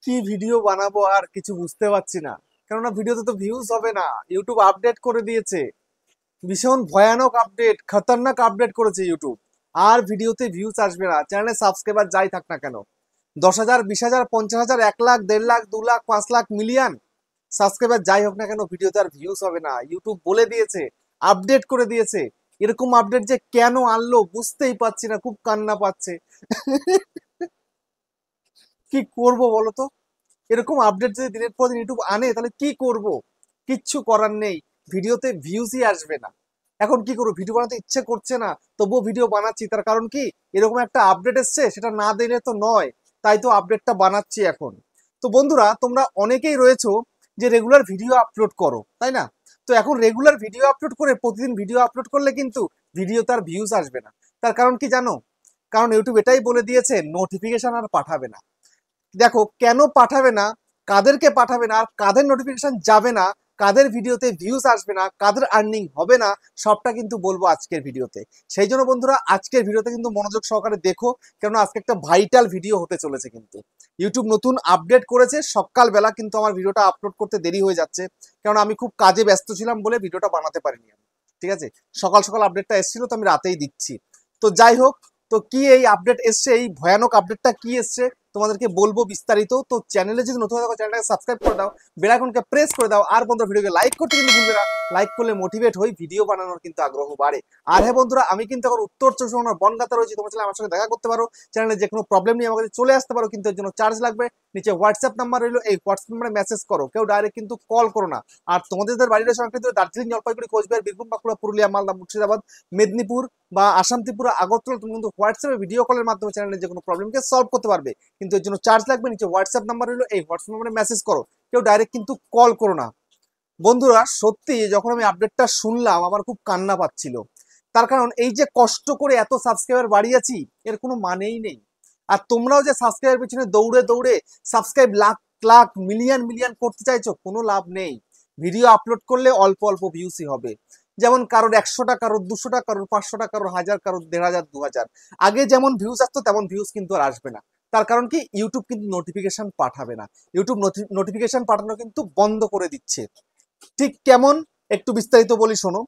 কি ভিডিও বানাবো আর কিছু বুঝতে পারছি না, কেননা ভিডিওতে তো ভিউজ হবে না। ইউটিউব আপডেট করে দিয়েছে, ভীষণ ভয়ানক আপডেট, খতরনাক আপডেট করেছে ইউটিউব। আর ভিডিওতে ভিউজ আসবে না, চ্যানেলে সাবস্ক্রাইবার যাই থাক না কেন, 10,000, 20,000, 50,000, 1 লাখ, 1.5 লাখ, 2 লাখ, 5 লাখ, মিলিয়ন সাবস্ক্রাইবার যাই হোক না কেন, ভিডিওতে আর ভিউজ হবে না। ইউটিউব বলে দিয়েছে, আপডেট করে দিয়েছে। এরকম আপডেট যে কেন আনলো বুঝতেই পারছি না, খুব কান্না পাচ্ছে। কি করব বলো তো? এরকম আপডেট যদি দিনের পর দিন ইউটিউব আনে তাহলে কি করব? কিচ্ছু করার নেই, ভিডিওতে ভিউজই আসবে না। এখন কি করবো, ভিডিও বানাতে ইচ্ছে করছে না, তবুও ভিডিও বানাচ্ছি। তার কারণ কি, এরকম একটা আপডেট এসছে, সেটা না দিলে তো নয়, তাই তো আপডেটটা বানাচ্ছি এখন। তো বন্ধুরা, তোমরা অনেকেই রয়েছো যে রেগুলার ভিডিও আপলোড করো, তাই না? তো এখন রেগুলার ভিডিও আপলোড করে প্রতিদিন ভিডিও আপলোড করলে কিন্তু ভিডিও তার ভিউজ আসবে না। তার কারণ কি জানো? কারণ ইউটিউব এটাই বলে দিয়েছে, নোটিফিকেশন আর পাঠাবে না। দেখো কেন পাঠাবে না, কাদেরকে পাঠাবে না, আর কাদের নোটিফিকেশন যাবে না, কাদের ভিডিওতে ভিউজ আসবে না, কাদের আর্নিং হবে না, সবটা কিন্তু বলবো আজকের ভিডিওতে। সেই জন্য বন্ধুরা, আজকের ভিডিওতে কিন্তু মনোযোগ সহকারে দেখো, কেন আজকে একটা ভাইটাল ভিডিও হতে চলেছে। কিন্তু ইউটিউব নতুন আপডেট করেছে, সকালবেলা কিন্তু আমার ভিডিওটা আপলোড করতে দেরি হয়ে যাচ্ছে, কারণ আমি খুব কাজে ব্যস্ত ছিলাম বলে ভিডিওটা বানাতে পারিনি আমি। ঠিক আছে, সকাল সকাল আপডেটটা এসেছিল, তো আমি রাতেই দিচ্ছি। তো যাই হোক, তো কি এই আপডেট এসছে, এই ভয়ানক আপডেটটা কি এসছে তোমাদেরকে বলবো বিস্তারিত। তো চ্যানেলে যদি নতুন থাকো, চ্যানেলটাকে সাবস্ক্রাইব করে দাও, বেল আইকনকে প্রেস করে দাও, আর বন্ধুরা ভিডিওকে লাইক করতে কিন্তু ভুলবে না। লাইক করলে মোটিভেট হই, ভিডিও বানানোর কিন্তু আগ্রহ বাড়ে। আর হ্যাঁ বন্ধুরা, আমি কিন্তু এখন উত্তর 24 পরগনার বনগাঁতে রয়েছি, তোমার চ্যানেলে আমার সঙ্গে দেখা করতে পারো, চ্যানেলে যে কোনো প্রবলেম নিয়ে আমার কাছে চলে আসতে পারো, কিন্তু এর জন্য চার্জ লাগবে। নিচে হোয়াটসঅ্যাপ নাম্বার রইলো, এই হোয়াটসঅ্যাপ নাম্বারে মেসেজ করো, কেউ ডাইরেক্ট কিন্তু কল করো না। আর তোমাদের বাড়ির সংখ্যা দার্জিলিং, জলপাইগুড়ি, কোচবিহার, বীরভূম, বাঁকুড়া, পুরুলিয়া, মালদা, মুর্শিদাবাদ, মেদিনীপুর বা আসাম, ত্রিপুরা, আগরতলা, তুমি কিন্তু হোয়াটসঅ্যাপে ভিডিও কলের মাধ্যমে চ্যানেলের যে কোনো প্রবলেমকে সলভ করতে পারবে, কিন্তু এর জন্য চার্জ লাগবে। নিচে হোয়াটসঅ্যাপ নাম্বার রইলো, এই হোয়াটসঅ্যাপ নাম্বারে মেসেজ করো, কেউ ডাইরেক্ট কিন্তু কল করো না। বন্ধুরা সত্যি, যখন আমি আপডেটটা শুনলাম আমার খুব কান্না পাচ্ছিল। তার কারণ এই যে কষ্ট করে এত সাবস্ক্রাইবার বাড়িয়েছি, এর কোনো মানেই নেই। আর তোমরাও যে সাবস্ক্রাইবার পিছনে দৌড়ে দৌড়ে subscribe lakh lakh, million million করতে চাইছো, কোনো লাভ নেই। ভিডিও আপলোড করলে অল্প অল্প ভিউসই হবে। যেমন কারোর 100টা, কারোর 200টা, কারোর 500টা, কারোর 1000, কারোর 1500, 2000। আগে যেমন ভিউজ আসতো তেমন ভিউজ কিন্তু আর আসবে না। তার কারণ কি, ইউটিউব কিন্তু নোটিফিকেশন পাঠাবে না। ইউটিউব নোটিফিকেশন পাঠানো কিন্তু বন্ধ করে দিচ্ছে। ঠিক কেমন, একটু বিস্তারিত বলি শোনো।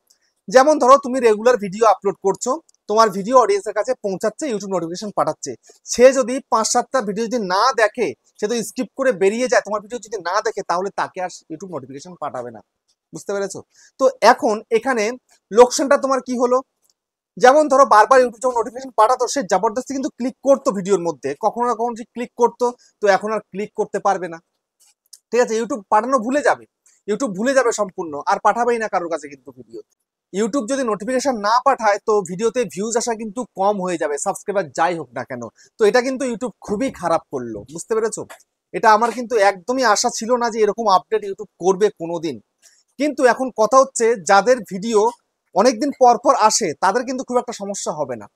যেমন ধরো তুমি রেগুলার ভিডিও আপলোড করছো, তোমার ভিডিও অডিয়েন্সের কাছে পৌঁছাচ্ছে, ইউটিউব নোটিফিকেশন পাঠাচ্ছে। সে যদি 5-7টা ভিডিও যদি না দেখে, সে তো স্কিপ করে বেরিয়ে যায়, তোমার ভিডিও যদি না দেখে, তাহলে তাকে আর ইউটিউব নোটিফিকেশন পাঠাবে না। বুঝতে পেরেছো? তো এখন এখানে লোকসানটা তোমার কি হলো? যেমন ধরো বারবার ইউটিউব যখন নোটিফিকেশন পাঠাতো, সে জবরদস্তি কিন্তু ক্লিক করতো ভিডিওর মধ্যে, কখনো না কখনো সে ক্লিক করতো। তো এখন আর ক্লিক করতে পারবে না। ঠিক আছে, ইউটিউব পাঠানো ভুলে যাবে, ইউটিউব ভুলে যাবে সম্পূর্ণ, আর পাঠাবেই না কারোর কাছে কিন্তু ভিডিও। ইউটিউব যদি নোটিফিকেশন না পাঠায়, তো ভিডিওতে ভিউজ আসা কিন্তু কম হয়ে যাবে, সাবস্ক্রাইবার যাই হোক না কেন। তো এটা কিন্তু ইউটিউব খুবই খারাপ করলো, বুঝতে পেরেছো? এটা আমার কিন্তু একদমই আশা ছিল না যে এরকম আপডেট ইউটিউব করবে কোনোদিন। কিন্তু এখন কথা হচ্ছে, যাদের ভিডিও অনেকদিন পর পর আসে তাদের কিন্তু খুব একটা সমস্যা হবে না,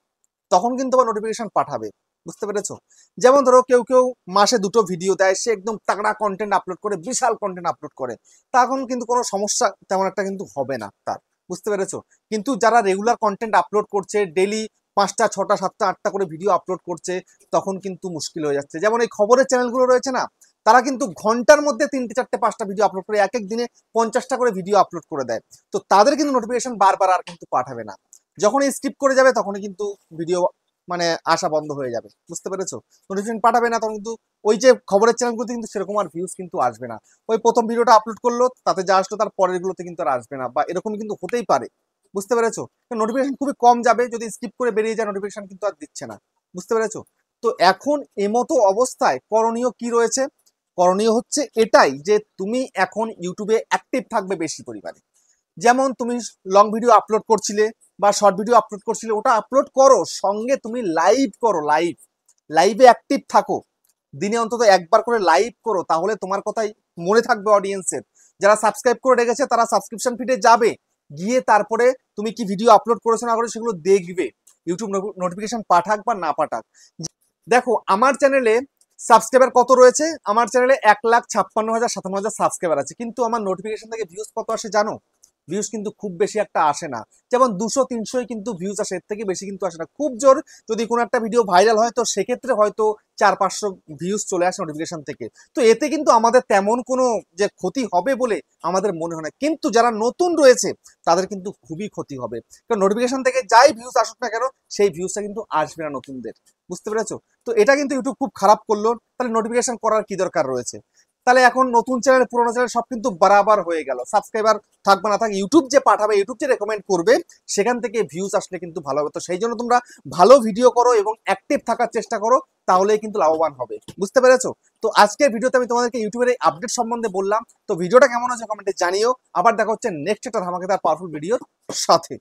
তখন কিন্তু আবার নোটিফিকেশন পাঠাবে। বুঝতে পেরেছো? যেমন ধরো কেউ কেউ মাসে 2টো ভিডিও দেয়, সে একদম তাগড়া কন্টেন্ট আপলোড করে, বিশাল কন্টেন্ট আপলোড করে, তখন কিন্তু কোনো সমস্যা তেমন একটা কিন্তু হবে না তার। বুঝতে পেরেছো? কিন্তু যারা রেগুলার কন্টেন্ট আপলোড করছে, ডেলি 5টা, 6টা, 7টা, 8টা করে ভিডিও আপলোড করছে, তখন কিন্তু মুশকিল হয়ে যাচ্ছে। যেমন এই খবরের চ্যানেলগুলো রয়েছে না, তারা কিন্তু ঘন্টার মধ্যে 3টে, 4টে, 5টা ভিডিও আপলোড করে, এক এক দিনে 50টা করে ভিডিও আপলোড করে দেয়। তো তাদের কিন্তু নোটিফিকেশন বারবার আর কিন্তু পাঠাবে না। যখনই স্কিপ করে যাবে তখনই কিন্তু ভিডিও মানে আসা বন্ধ হয়ে যাবে। বুঝতে পেরেছো? নোটিফিকেশন পাঠাবে না, তখন কিন্তু ওই যে খবরের চ্যানেলগুলোতে কিন্তু সেরকম আর ভিউজ কিন্তু আসবে না। ওই প্রথম ভিডিওটা আপলোড করলো, তাতে যা আসলো তার পরের গুলোতে কিন্তু আর আসবে না, বা এরকম কিন্তু হতেই পারে। বুঝতে পেরেছো? নোটিফিকেশন খুবই কম যাবে, যদি স্কিপ করে বেরিয়ে যায় নোটিফিকেশন কিন্তু আর দিচ্ছে না। বুঝতে পেরেছো? তো এখন এমতো অবস্থায় করণীয় কি রয়েছে? করণীয় হচ্ছে এটাই, যে তুমি এখন ইউটিউবে অ্যাক্টিভ থাকবে বেশি পরিমাণে। যেমন তুমি লং ভিডিও আপলোড করছিলে বা শর্ট ভিডিও আপলোড করছিলে, ওটা আপলোড করো, সঙ্গে তুমি লাইভ করো, লাইভে অ্যাক্টিভ থাকো। দিনে অন্তত একবার করে লাইভ করো, তাহলে তোমার কথাই মনে থাকবে অডিয়েন্সের। যারা সাবস্ক্রাইব করে রেখেছে তারা সাবস্ক্রিপশন ফিডে যাবে, গিয়ে তারপরে তুমি কি ভিডিও আপলোড করেছো না করেছো সেগুলো দেখবে, ইউটিউব নোটিফিকেশন পাঠাক বা না পাঠাক। দেখো আমার চ্যানেলে সাবস্ক্রাইবার কত রয়েছে, আমার চ্যানেলে 1,56,000, 57,000 সাবস্ক্রাইবার আছে, কিন্তু আমার নোটিফিকেশন থেকে ভিউজ কত আসে জানো? ভিউজ কিন্তু খুব বেশি একটা আসে না, যেমন 200-300 কিন্তু ভিউজ আসে, এর থেকে বেশি কিন্তু আসে না। খুব জোর যদি কোনো একটা ভিডিও ভাইরাল হয় তো সেক্ষেত্রে হয়তো 400-500 ভিউজ চলে আসে নোটিফিকেশন থেকে। তো এতে কিন্তু আমাদের তেমন কোনো যে ক্ষতি হবে বলে আমাদের মনে হয় না, কিন্তু যারা নতুন রয়েছে তাদের কিন্তু খুবই ক্ষতি হবে, কারণ নোটিফিকেশন থেকে যাই ভিউজ আসুক না কেন সেই ভিউজটা কিন্তু আসবে না নতুনদের। বুঝতে পেরেছো? তো এটা কিন্তু ইউটিউব খুব খারাপ করলো। তাহলে নোটিফিকেশন করার কি দরকার রয়েছে? তাহলে এখন নতুন চ্যানেল পুরোনো চ্যানেল সব কিন্তু বারাবার হয়ে গেল, সাবস্ক্রাইবার থাকবে না থাক, ইউটিউব যে পাঠাবে, ইউটিউব যে রেকমেন্ড করবে সেখান থেকে ভিউজ আসলে কিন্তু ভালো হবে। তো সেই জন্য তোমরা ভালো ভিডিও করো এবং অ্যাক্টিভ থাকার চেষ্টা করো, তাহলেই কিন্তু লাভবান হবে। বুঝতে পেরেছো? তো আজকের ভিডিওতে আমি তোমাদেরকে ইউটিউবের এই আপডেট সম্বন্ধে বললাম। তো ভিডিওটা কেমন হচ্ছে কমেন্টে জানিও। আবার দেখা হচ্ছে নেক্সট একটা ধামাকেদার পাওয়ারফুল ভিডিওর সাথে।